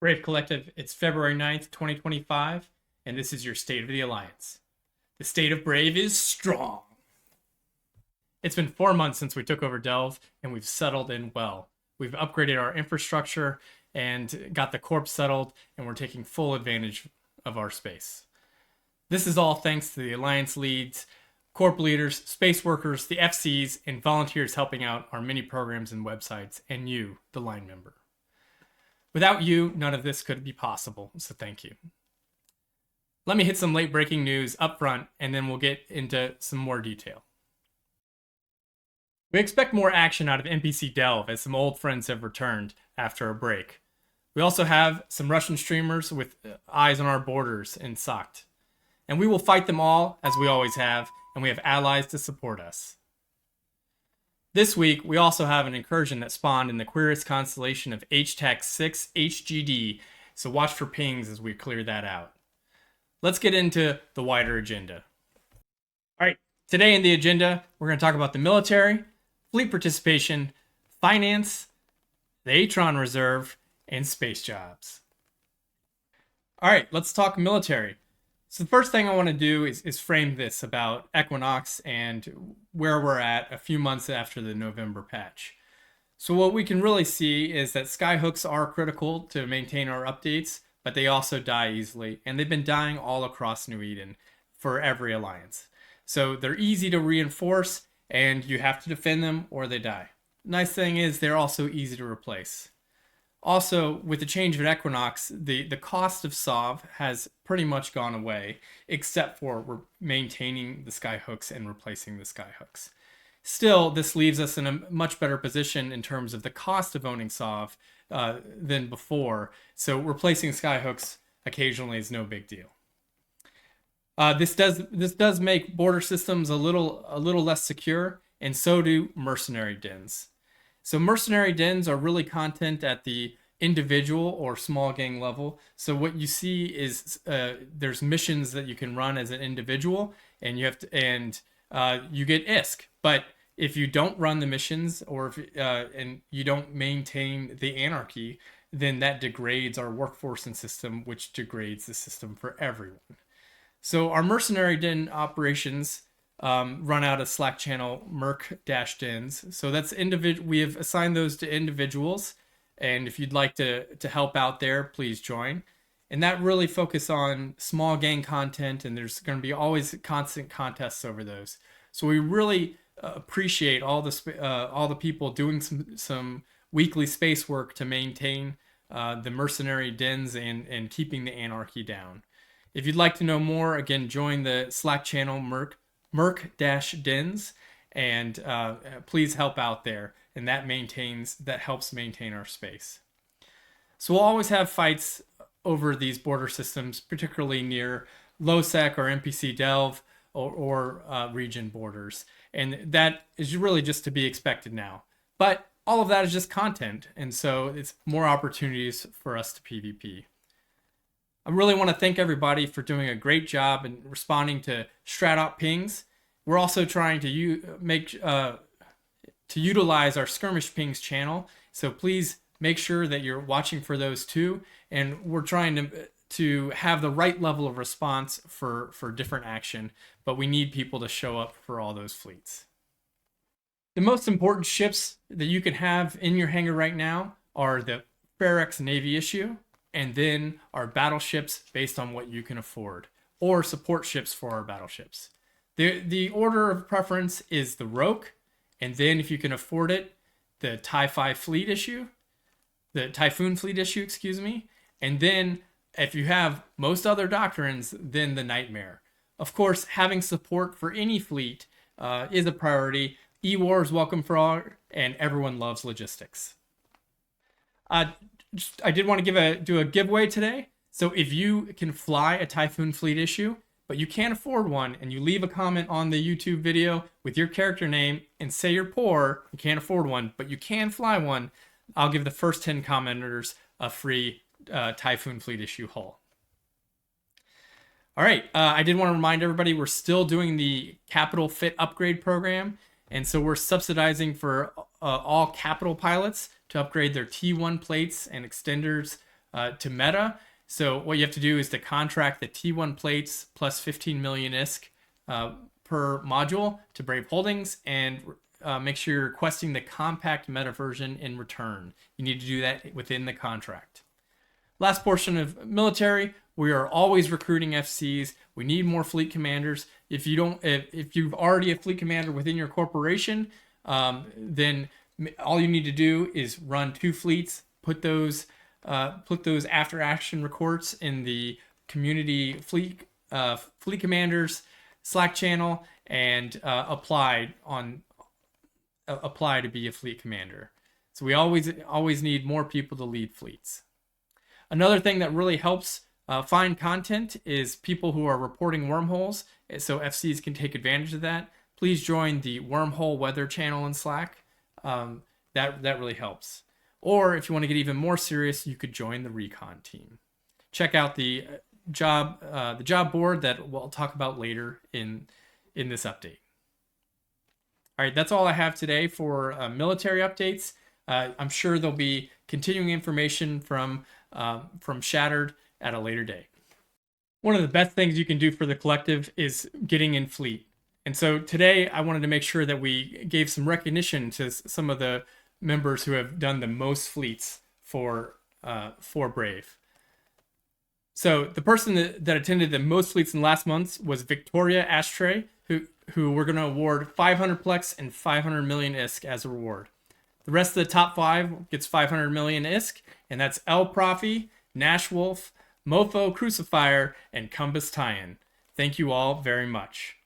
Brave Collective, it's February 9th, 2025, and this is your State of the Alliance. The state of Brave is strong. It's been 4 months since we took over Delve, and we've settled in well. We've upgraded our infrastructure and got the corp settled, and we're taking full advantage of our space. This is all thanks to the Alliance leads, corp leaders, space workers, the FCs, and volunteers helping out our many programs and websites, and you, the line member. Without you, none of this could be possible, so thank you. Let me hit some late breaking news up front, and then we'll get into some more detail. We expect more action out of NPC Delve as some old friends have returned after a break. We also have some Russian streamers with eyes on our borders in Soct. And we will fight them all, as we always have, and we have allies to support us. This week, we also have an incursion that spawned in the queerest constellation of HTAC 6 HGD, so watch for pings as we clear that out. Let's get into the wider agenda. All right, today in the agenda, we're going to talk about the military, fleet participation, finance, the Atron Reserve, and space jobs. All right, let's talk military. So the first thing I want to do is frame this about Equinox and where we're at a few months after the November patch. So what we can really see is that skyhooks are critical to maintain our updates, but they also die easily, and they've been dying all across New Eden for every alliance. So they're easy to reinforce, and you have to defend them or they die. Nice thing is they're also easy to replace. Also, with the change of Equinox, the cost of SOV has pretty much gone away, except for maintaining the skyhooks and replacing the skyhooks. Still, this leaves us in a much better position in terms of the cost of owning SOV than before, so replacing skyhooks occasionally is no big deal. This does make border systems a little less secure, and so do mercenary dens. So mercenary dens are really content at the individual or small gang level. So what you see is there's missions that you can run as an individual, and you get ISK. But if you don't run the missions and you don't maintain the anarchy, then that degrades our workforce and system, which degrades the system for everyone. So our mercenary den operations run out of Slack channel Merc-Dens. So that's we have assigned those to individuals. And if you'd like to help out there, please join. And that really focus on small gang content, and there's going to be always constant contests over those. So we really appreciate all the people doing some weekly space work to maintain the mercenary dens and keeping the anarchy down. If you'd like to know more, again, join the Slack channel Merc-Dens, and please help out there, and that helps maintain our space. So we'll always have fights over these border systems, particularly near low-sec or NPC Delve or region borders, and that is really just to be expected now. But all of that is just content, and so it's more opportunities for us to PvP. I really want to thank everybody for doing a great job in responding to Strat-Op pings. We're also trying to utilize our Skirmish Pings channel, so please make sure that you're watching for those too. And we're trying to have the right level of response for different action, but we need people to show up for all those fleets. The most important ships that you can have in your hangar right now are the Ferrex Navy issue, and then our battleships based on what you can afford, or support ships for our battleships. The order of preference is the Roke, and then if you can afford it, the Typhoon fleet issue, excuse me, and then if you have most other doctrines, then the Nightmare. Of course, having support for any fleet is a priority. E-War is welcome for all, and everyone loves logistics. I did want to do a giveaway today. So if you can fly a Typhoon fleet issue, but you can't afford one, and you leave a comment on the YouTube video with your character name and say you're poor, you can't afford one, but you can fly one, I'll give the first 10 commenters a free Typhoon fleet issue hull. All right, I did want to remind everybody we're still doing the Capital Fit Upgrade program, and so we're subsidizing for all Capital pilots to upgrade their T1 plates and extenders to meta. So what you have to do is to contract the T1 plates plus 15 million ISK per module to Brave Holdings, and make sure you're requesting the compact meta version in return. You need to do that within the contract. Last portion of military, we are always recruiting FCs. We need more fleet commanders. If you've already a fleet commander within your corporation, then all you need to do is run 2 fleets, put those after action reports in the community fleet commanders Slack channel, and apply to be a fleet commander. So we always need more people to lead fleets. Another thing that really helps find content is people who are reporting wormholes, so FCs can take advantage of that. Please join the Wormhole Weather channel in Slack. That really helps. Or if you want to get even more serious, you could join the recon team. Check out the job board that we'll talk about later in this update. All right, that's all I have today for military updates. I'm sure there'll be continuing information from Shattered at a later date. One of the best things you can do for the collective is getting in fleet. And so today I wanted to make sure that we gave some recognition to some of the members who have done the most fleets for Brave. So the person that attended the most fleets in the last months was Victoria Ashtray, who we're going to award 500 Plex and 500 million ISK as a reward. The rest of the top 5 gets 500 million ISK, and that's El Profi, Nash Wolf, Mofo Crucifier, and Cumbus Tyan. Thank you all very much.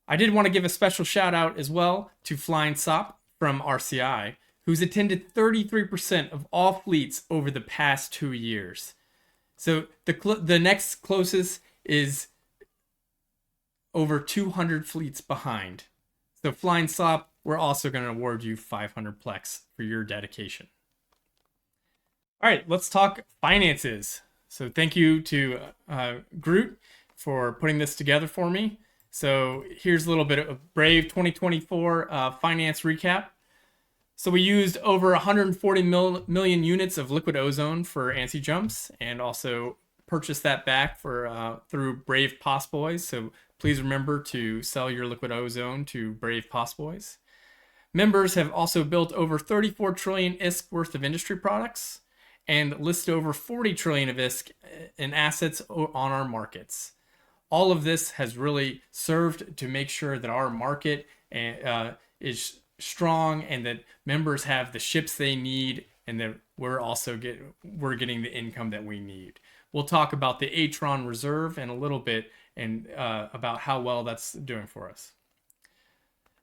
I did want to give a special shout out as well to Flying Sop from RCI, who's attended 33% of all fleets over the past 2 years. So the next closest is over 200 fleets behind. So Flying Sop, we're also going to award you 500 Plex for your dedication. All right, let's talk finances. So thank you to Groot for putting this together for me. So here's a little bit of Brave 2024 finance recap. So we used over 140 million units of liquid ozone for ANSI jumps, and also purchased that back through Brave Poss Boys. So please remember to sell your liquid ozone to Brave Poss Boys. Members have also built over 34 trillion ISK worth of industry products and listed over 40 trillion of ISK in assets on our markets. All of this has really served to make sure that our market is strong, and that members have the ships they need, and that we're getting the income that we need. We'll talk about the Atron reserve in a little bit, and about how well that's doing for us.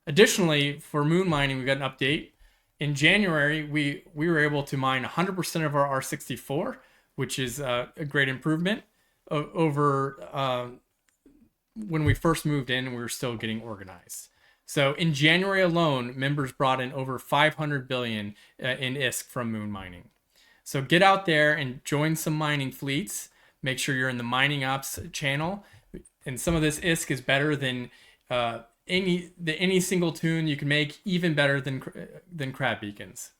Additionally, for moon mining, we got an update. In January, we were able to mine 100% of our R64, which is a great improvement over when we first moved in and we were still getting organized. So in January alone, members brought in over 500 billion in ISK from moon mining. So get out there and join some mining fleets. Make sure you're in the mining ops channel. And some of this ISK is better than any single tune you can make, even better than crab beacons.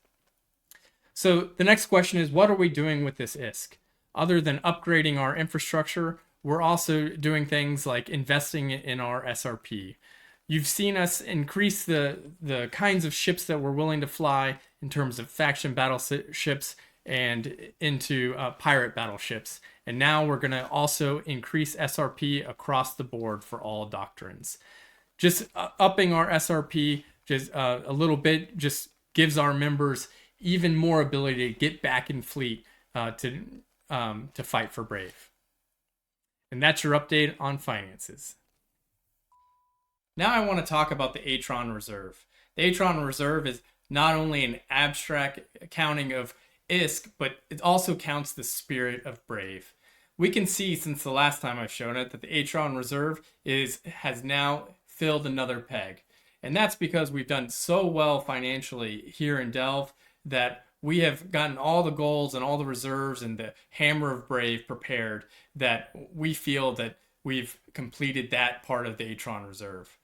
So the next question is, what are we doing with this ISK? Other than upgrading our infrastructure, we're also doing things like investing in our SRP. You've seen us increase the kinds of ships that we're willing to fly in terms of faction battleships and into pirate battleships. And now we're going to also increase SRP across the board for all doctrines. Just upping our SRP just a little bit just gives our members even more ability to get back in fleet to fight for Brave. And that's your update on finances. Now I want to talk about the Atron Reserve. The Atron Reserve is not only an abstract accounting of ISK, but it also counts the spirit of Brave. We can see since the last time I've shown it that the Atron Reserve has now filled another peg. And that's because we've done so well financially here in Delve that we have gotten all the goals and all the reserves and the Hammer of Brave prepared, that we feel that we've completed that part of the Atron Reserve.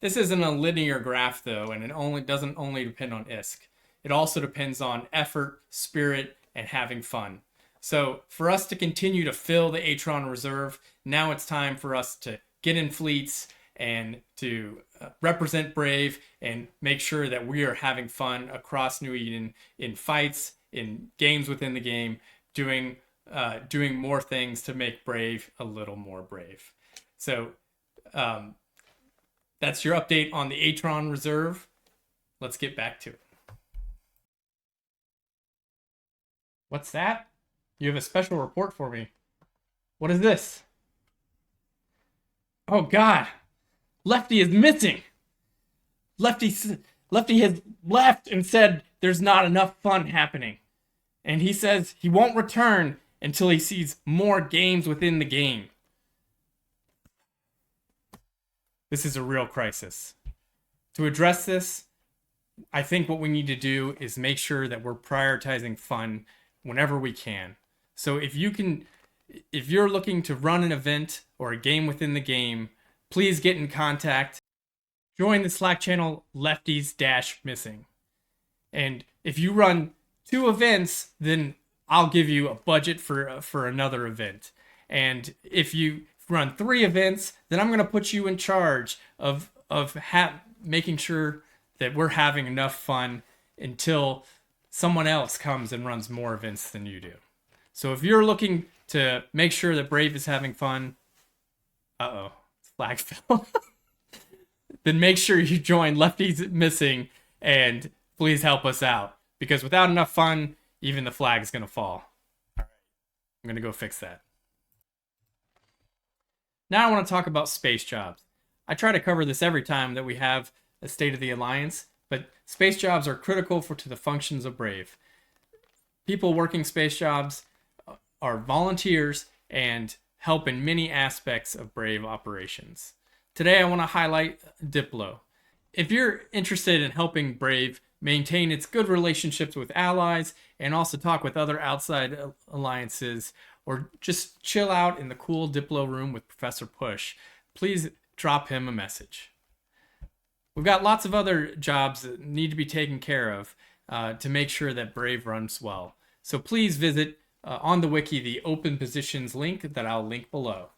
This isn't a linear graph though, and it doesn't only depend on ISK. It also depends on effort, spirit, and having fun. So for us to continue to fill the Atron reserve, now it's time for us to get in fleets and to represent Brave and make sure that we are having fun across New Eden in fights, in games within the game, doing more things to make Brave a little more brave. So that's your update on the Atron reserve. Let's get back to it. What's that? You have a special report for me. What is this? Oh God, Lefty is missing. Lefty has left and said there's not enough fun happening. And he says he won't return until he sees more games within the game. This is a real crisis. To address this, I think what we need to do is make sure that we're prioritizing fun whenever we can. So if you're looking to run an event or a game within the game, please get in contact. Join the Slack channel Lefties-Missing. And if you run 2 events, then I'll give you a budget for another event. And if you run 3 events, then I'm going to put you in charge of making sure that we're having enough fun until someone else comes and runs more events than you do. So if you're looking to make sure that Brave is having fun, flag fell. Then make sure you join Lefties Missing and please help us out. Because without enough fun, even the flag is going to fall. All right, I'm going to go fix that. Now I want to talk about space jobs. I try to cover this every time that we have a State of the Alliance, but space jobs are critical to the functions of Brave. People working space jobs are volunteers and help in many aspects of Brave operations. Today I want to highlight Diplo. If you're interested in helping Brave maintain its good relationships with allies and also talk with other outside alliances, or just chill out in the cool Diplo room with Professor Push, please drop him a message. We've got lots of other jobs that need to be taken care of to make sure that Brave runs well. So please visit on the wiki the open positions link that I'll link below.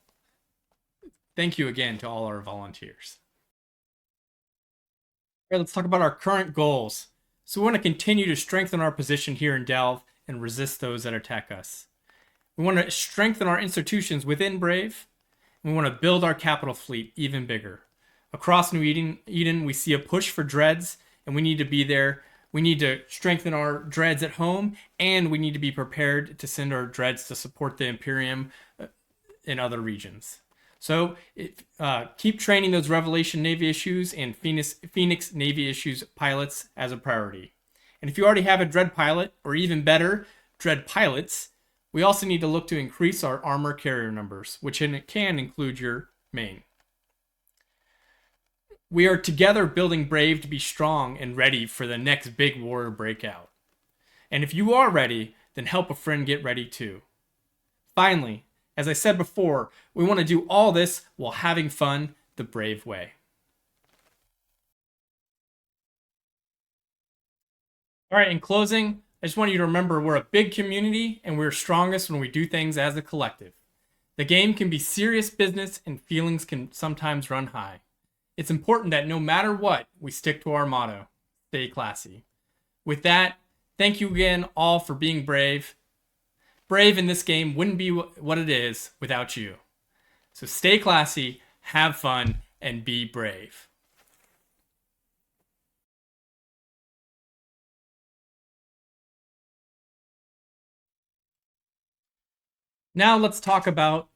Thank you again to all our volunteers. All right, let's talk about our current goals. So we want to continue to strengthen our position here in Delve and resist those that attack us. We want to strengthen our institutions within Brave. We want to build our capital fleet even bigger. Across New Eden, we see a push for dreads, and we need to be there. We need to strengthen our dreads at home, and we need to be prepared to send our dreads to support the Imperium in other regions. So keep training those Revelation Navy issues and Phoenix Navy issues pilots as a priority. And if you already have a dread pilot, or even better, dread pilots, we also need to look to increase our armor carrier numbers, which can include your main. We are together building Brave to be strong and ready for the next big war breakout. And if you are ready, then help a friend get ready too. Finally, as I said before, we want to do all this while having fun the Brave way. All right, in closing, I just want you to remember we're a big community and we're strongest when we do things as a collective. The game can be serious business and feelings can sometimes run high. It's important that no matter what, we stick to our motto, stay classy. With that, thank you again all for being brave. Brave in this game wouldn't be what it is without you. So stay classy, have fun, and be brave. Now let's talk about